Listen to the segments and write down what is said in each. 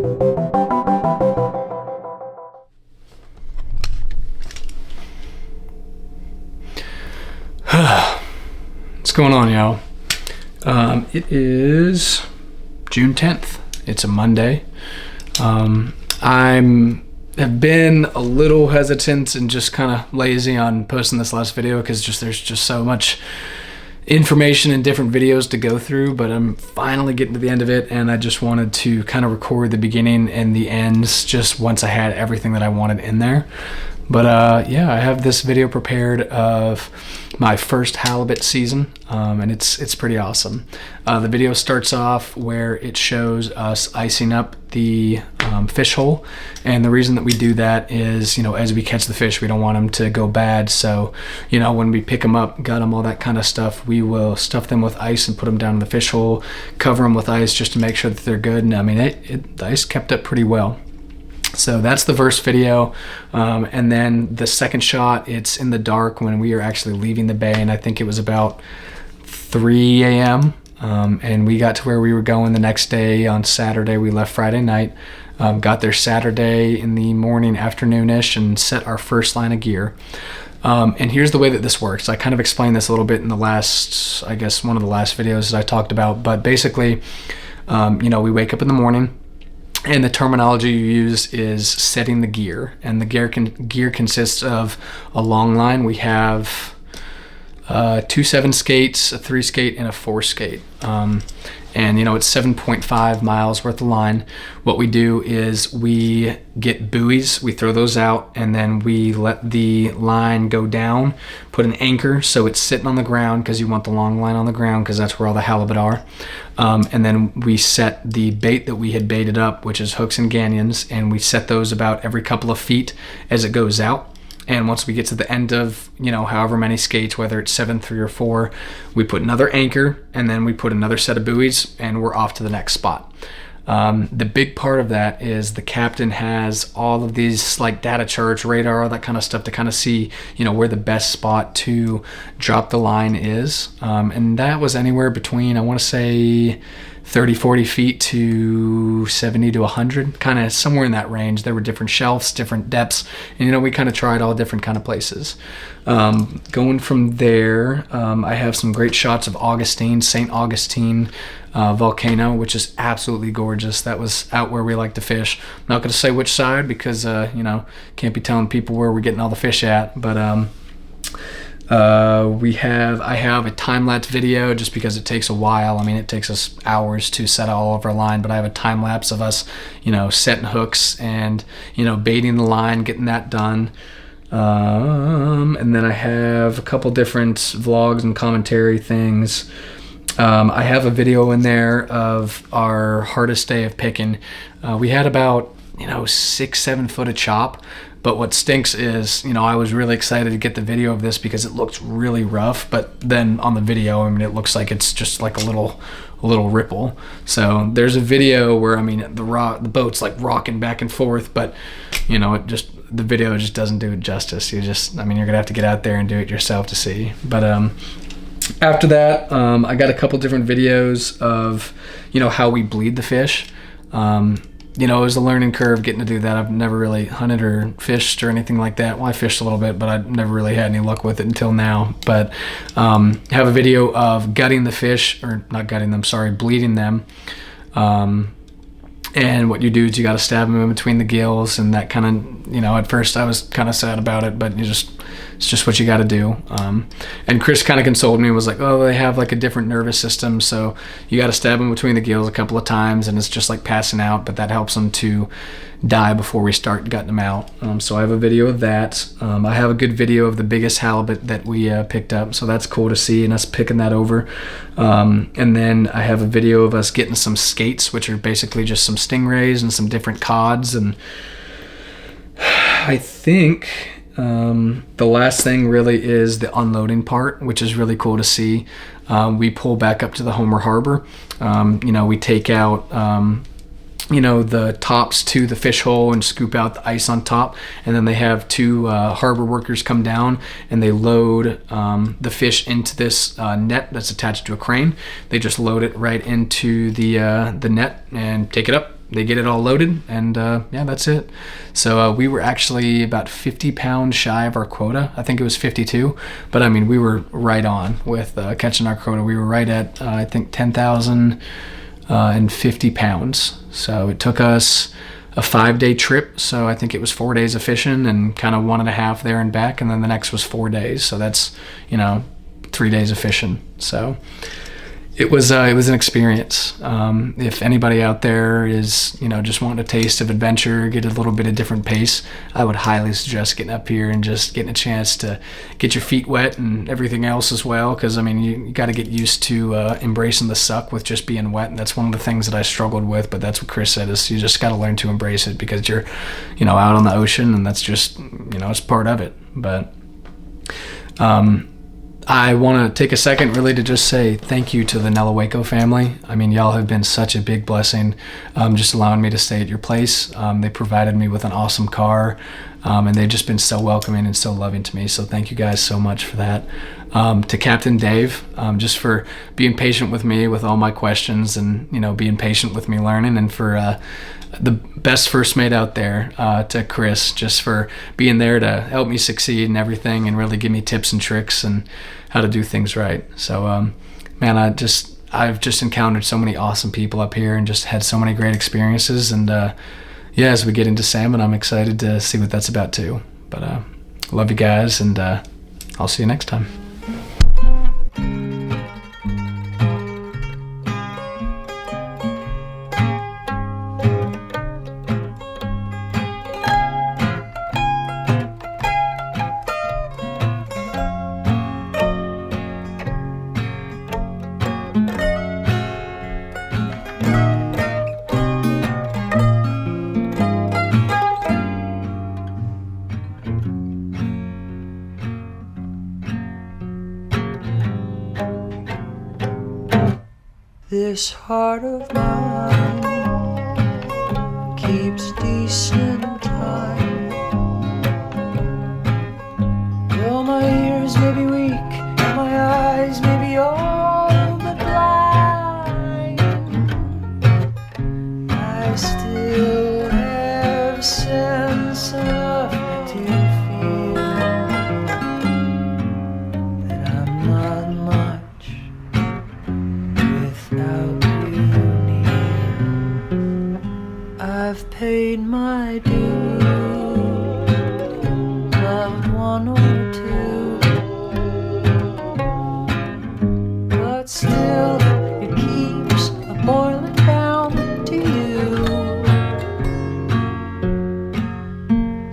What's going on, y'all? It is June 10th. It's a Monday. Have been a little hesitant and just kind of lazy on posting this last video because there's just so much information and different videos to go through, but I'm finally getting to the end of it, and I just wanted to kind of record the beginning and the ends just once I had everything that I wanted in there. But yeah, I have this video prepared of my first halibut season, and it's pretty awesome. The video starts off where it shows us icing up the fish hole, and the reason that we do that is, you know, as we catch the fish, we don't want them to go bad. So, you know, when we pick them up, gut them, all that kind of stuff, we will stuff them with ice and put them down in the fish hole, cover them with ice just to make sure that they're good. And I mean, the ice kept up pretty well. So that's the first video, and then the second shot, it's in the dark when we are actually leaving the bay, and I think it was about 3 a.m. And we got to where we were going the next day on Saturday. We left Friday night, got there Saturday in the morning, afternoonish, and set our first line of gear. And here's the way that this works. I kind of explained this a little bit in the last, I guess, one of the last videos that I talked about, but basically, you know, we wake up in the morning, and the terminology you use is setting the gear. And the gear consists of a long line. We have 2 7 skates, a 3 skate, and a 4 skate. And you know, it's 7.5 miles worth of line. What we do is we get buoys, we throw those out, and then we let the line go down, put an anchor so it's sitting on the ground, because you want the long line on the ground because that's where all the halibut are. And then we set the bait that we had baited up, which is hooks and ganyons, and we set those about every couple of feet as it goes out. And once we get to the end of, you know, however many skates, whether it's 7, 3, or 4, we put another anchor, and then we put another set of buoys, and we're off to the next spot. The big part of that is the captain has all of these like data charts, radar, all that kind of stuff to kind of see, you know, where the best spot to drop the line is. And that was anywhere between, I want to say, 30, 40 feet to 70 to 100, kind of somewhere in that range. There were different shelves, different depths, and you know, we kind of tried all different kind of places. Going from there, I have some great shots of St. Augustine volcano, which is absolutely gorgeous. That was out where we like to fish. I'm not going to say which side because you know, can't be telling people where we're getting all the fish at, but I have a time-lapse video just because it takes a while. I mean, it takes us hours to set all of our line, but I have a time-lapse of us, you know, setting hooks and, you know, baiting the line, getting that done. And then I have a couple different vlogs and commentary things. I have a video in there of our hardest day of picking. We had about, you know, 6-7 foot of chop. But what stinks is, you know, I was really excited to get the video of this because it looked really rough. But then on the video, I mean, it looks like it's just like a little ripple. So there's a video where, I mean, the boat's like rocking back and forth, but you know, the video just doesn't do it justice. I mean, you're gonna have to get out there and do it yourself to see. But after that, I got a couple different videos of, you know, how we bleed the fish. You know, it was a learning curve getting to do that. I've never really hunted or fished or anything like that. Well, I fished a little bit, but I never really had any luck with it until now. But I have a video of gutting the fish, or not gutting them, sorry, bleeding them. And what you do is you got to stab them in between the gills, and that kind of, you know, at first I was kind of sad about it, but it's just what you got to do. And Chris kind of consoled me and was like, oh, they have like a different nervous system, so you got to stab them between the gills a couple of times, and it's just like passing out, but that helps them to die before we start gutting them out. So I have a video of that. I have a good video of the biggest halibut that we picked up, so that's cool to see, and us picking that over. And then I have a video of us getting some skates, which are basically just some stingrays and some different cods. And I think the last thing really is the unloading part, which is really cool to see. We pull back up to the Homer Harbor. You know, we take out you know, the tops to the fish hole and scoop out the ice on top, and then they have 2 harbor workers come down and they load the fish into this net that's attached to a crane. They just load it right into the net and take it up, they get it all loaded, and yeah, that's it. So we were actually about 50 pounds shy of our quota. I think it was 52, but I mean, we were right on with catching our quota. We were right at I think 10,050 pounds. So it took us a 5-day trip. So I think it was 4 days of fishing and kind of 1.5 there and back, and then the next was 4 days. So that's, you know, 3 days of fishing. So it was an experience. If anybody out there is, you know, just wanting a taste of adventure, get a little bit of different pace, I would highly suggest getting up here and just getting a chance to get your feet wet and everything else as well. Because I mean, you got to get used to embracing the suck with just being wet, and that's one of the things that I struggled with. But that's what Chris said, is you just got to learn to embrace it, because you're, you know, out on the ocean, and that's just, you know, it's part of it. But I want to take a second really to just say thank you to the Nelawaco family. I mean, y'all have been such a big blessing, just allowing me to stay at your place. They provided me with an awesome car, and they've just been so welcoming and so loving to me. So thank you guys so much for that. To Captain Dave, just for being patient with me with all my questions, and, you know, being patient with me learning, and for the best first mate out there, to Chris, just for being there to help me succeed and everything, and really give me tips and tricks and how to do things right. So man, I've just encountered so many awesome people up here and just had so many great experiences. And yeah, as we get into salmon, I'm excited to see what that's about too. But love you guys, and I'll see you next time. This heart of mine keeps decent time. Though my ears may be weak and my eyes may be all but blind, I still have sense enough to feel that I'm not much without you near. I've paid my dues, loved one or two, but still it keeps a boiling down to you.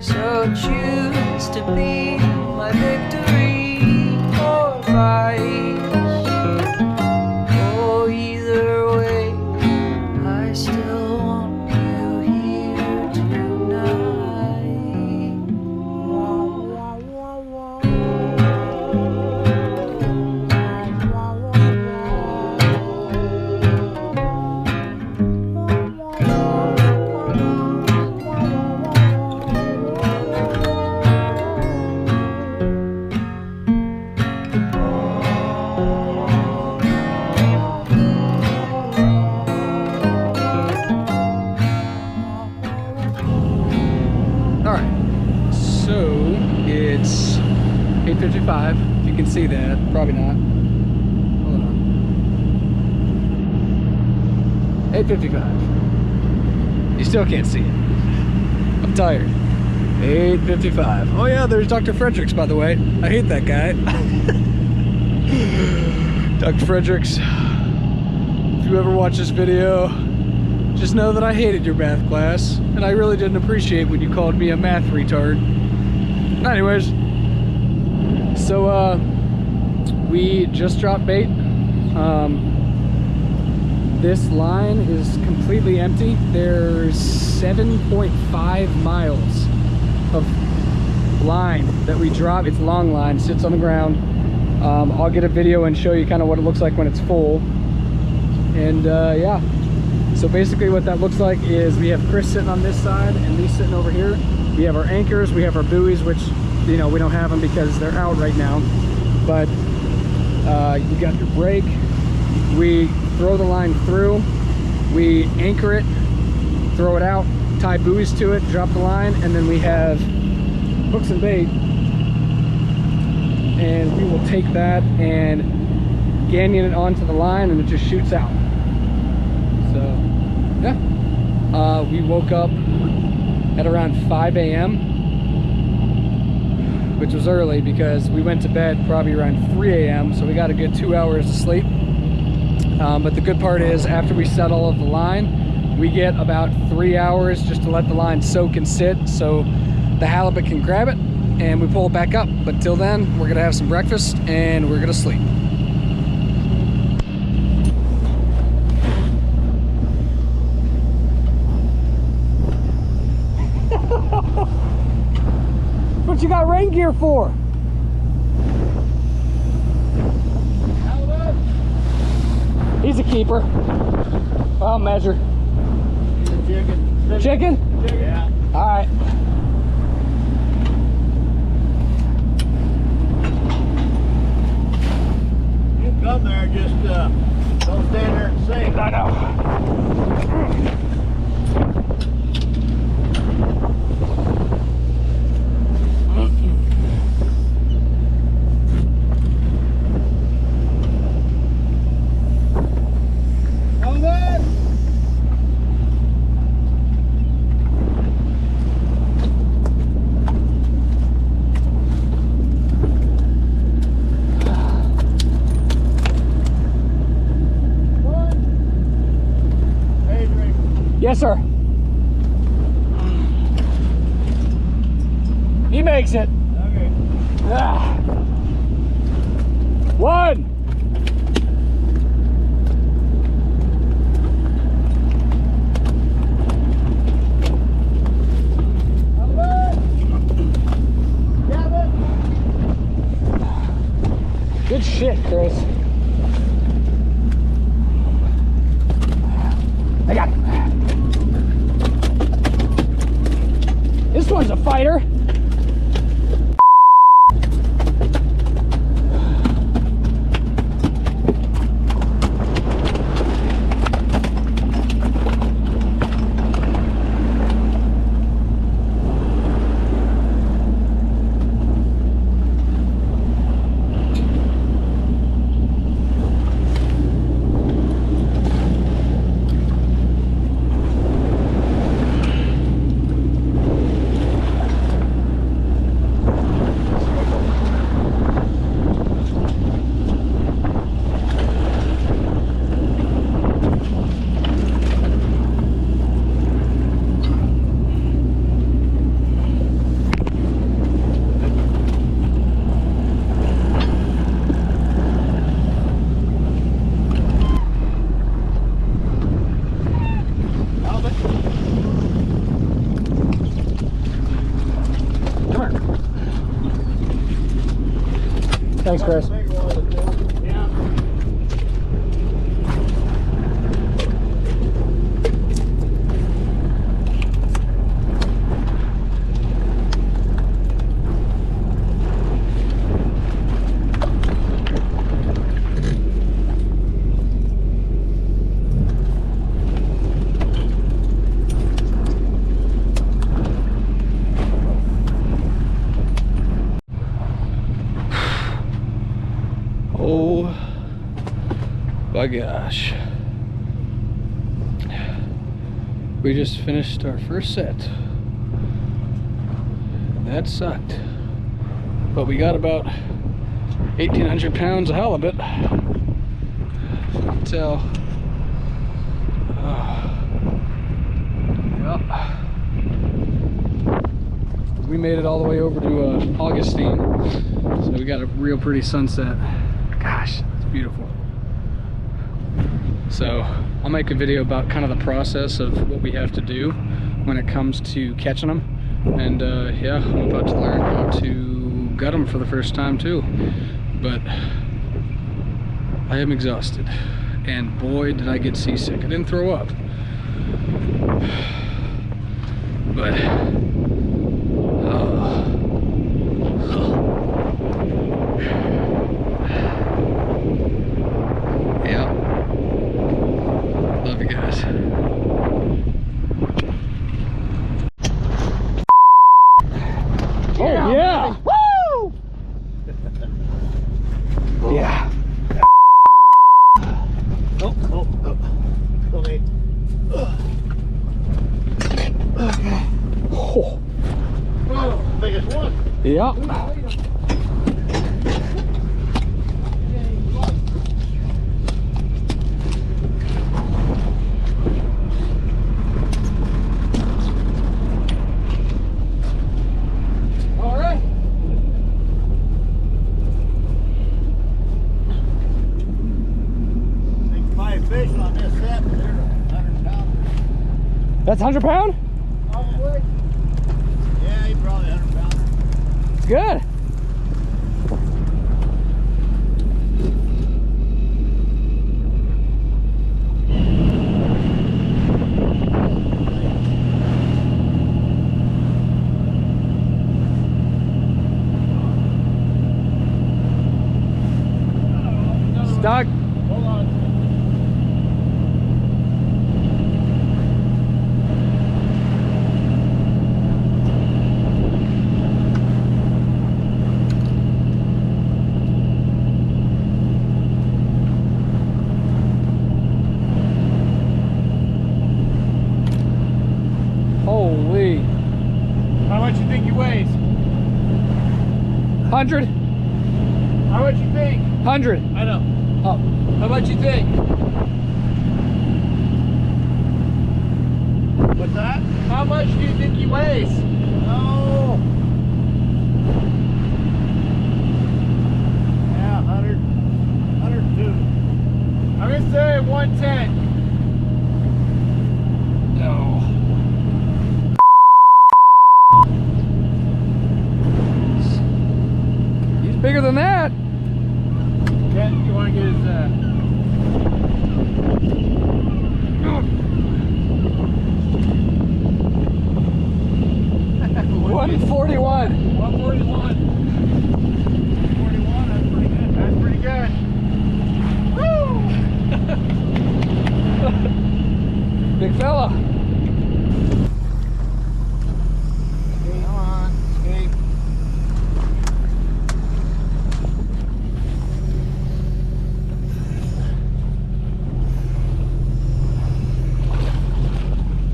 So choose to be my victory or vice. So it's 8:55. If you can see that, probably not. Hold on. 8:55. You still can't see it. I'm tired. 8:55. Oh yeah, there's Dr. Fredericks, by the way. I hate that guy. Dr. Fredericks, if you ever watch this video, just know that I hated your math class, and I really didn't appreciate when you called me a math retard. Anyways, so we just dropped bait. This line is completely empty. There's 7.5 miles of line that we drop. It's long line, sits on the ground. I'll get a video and show you kind of what it looks like when it's full. And yeah, so basically what that looks like is we have Chris sitting on this side and me sitting over here. We have our anchors, we have our buoys, which, you know, we don't have them because they're out right now. But you got your brake. We throw the line through, we anchor it throw it out, tie buoys to it, drop the line, and then we have hooks and bait. And we will take that and gannion it onto the line, and it just shoots out. So, yeah. We woke up at around 5 a.m., which was early because we went to bed probably around 3 a.m., so we got a good 2 hours of sleep. But the good part is, after we set all of the line, we get about 3 hours just to let the line soak and sit so the halibut can grab it, and we pull it back up. But till then, we're gonna have some breakfast and we're gonna sleep. What you got rain gear for? He's a keeper. I'll measure. Chicken. Chicken? Yeah. All right. You come there, just don't stand there and sing. I know. Yes, sir. He makes it. Okay. Ah. One. Good shit, Chris. I got him. This one's a fighter. Thanks, Chris. Oh my gosh. We just finished our first set. That sucked. But we got about 1,800 pounds of halibut. So, yep. We made it all the way over to Augustine. So we got a real pretty sunset. Gosh, it's beautiful. So I'll make a video about kind of the process of what we have to do when it comes to catching them. And yeah, I'm about to learn how to gut them for the first time too. But I am exhausted. And boy, did I get seasick. I didn't throw up. But yeah. Love you guys. Oh. Oh, biggest one. Yeah. All right. Big 5 fish on this set, but they're 100 pounds. That's 100 pound? Probably. Yeah, he probably 100 pounds. Good. Stuck. Hold on. Holy. How much you think he weighs? 100? How much you think? 100. I know. Oh. How much you think? What's that? How much do you think he weighs? Oh. Yeah, 100. 102. I'm gonna say 110. No. He's bigger than that. Ken, you wanna get his 141. 141. 141, that's pretty good. That's pretty good. Woo! Big fella. Come on, escape.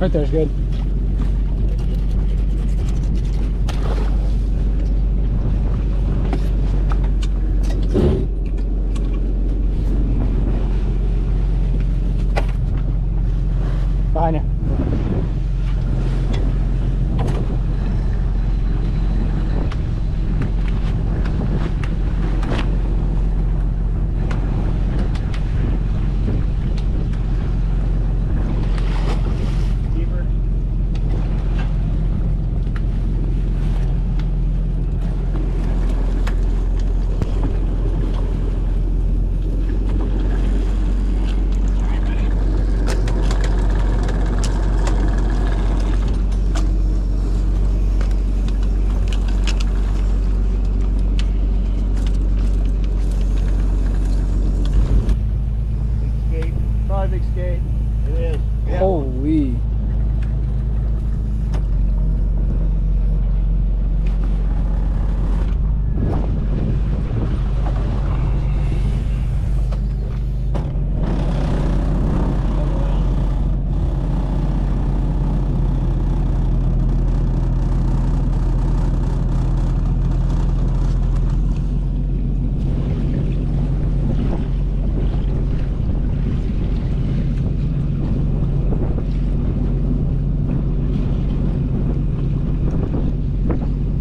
Right there's good. Behind you. Keeper. Big skate. Probably big skate. It is. Yeah. Holy.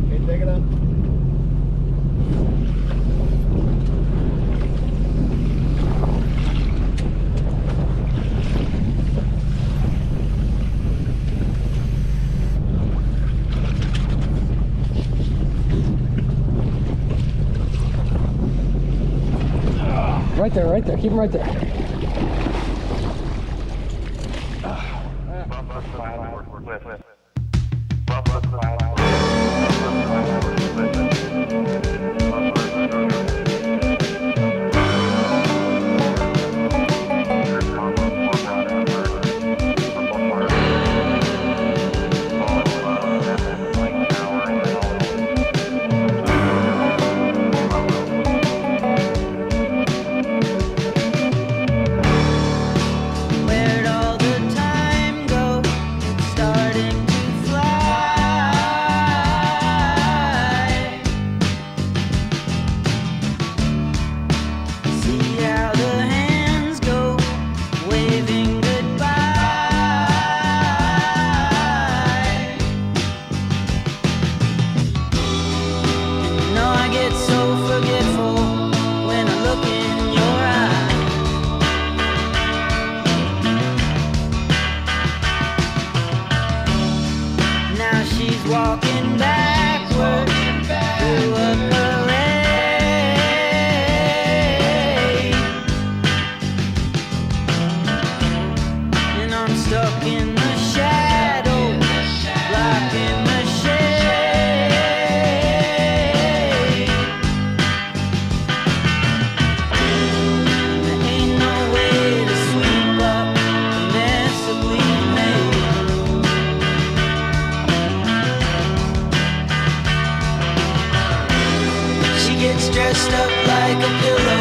Okay, take it up. Right there, right there. Keep him right there. Where'd all the time go? It's starting to she's walking backward through a parade. And I'm stuck in the shadow, blocking the shade. There ain't no way to sweep up the mess that we made. She gets dressed up like a pillow